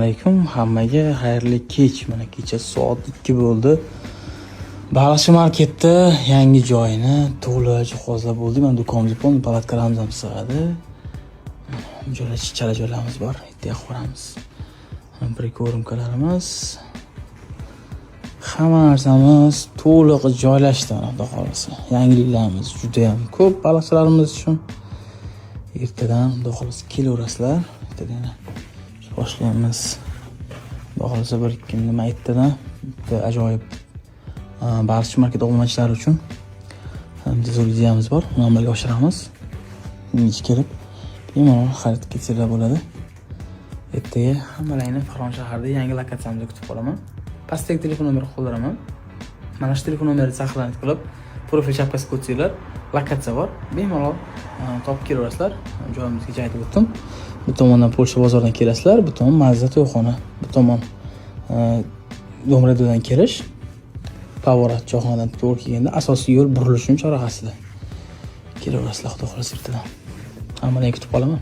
alaykum hammaga, xayrli kech. Mana kecha soat 2 bo'ldi. Baliqchi marketda yangi joyni to'la jihozlab bo'ldik. Mana do'konimiz bor, palatkalarimiz ham sig'adi. Joylar chala joylarimiz bor. Ertaga qo'ramiz. Bir ko'rimkalarimiz. Hamma narsamiz to'liq joylashdi mana xolos. Yangiliklarimiz juda ham ko'p baliqchilarimiz uchun. Ertadan xudo xolos kelaverasizlar. Ertadan boshlaymiz. Xudo xolos bir ikki nima ertadan bitta ajoyib baliqchi market obunachilar uchun dizoliziyamiz bor. Uni amalga oshiramiz. Ingichka kelib, bemalol xarid qilsanglar bo'ladi. Ertaga hammalarni Farg'ona shahrida yangi lokatsiyamizda kutib qolaman. Pastdagi telefon nomerini qo'llaraman. Mana shu telefon nomerini saqlanib qilib, profil shapkasiga o'tsanglar, lokatsiya bor. Bemalol topib kelaverasizlar. Joyimizga aytib o'tdim. Bu tomondan Polsha bozoridan kelasizlar, bu tomon Mazza to'yxona, bu tomon Do'mrado'dan kelish. Pavorat joyxonadan to'g'ri kelganda asosiy yo'l burilishning chorrahasida. Kelaverasizlar, xudo xohlasa ertadan. Hammalarni kutib qolaman.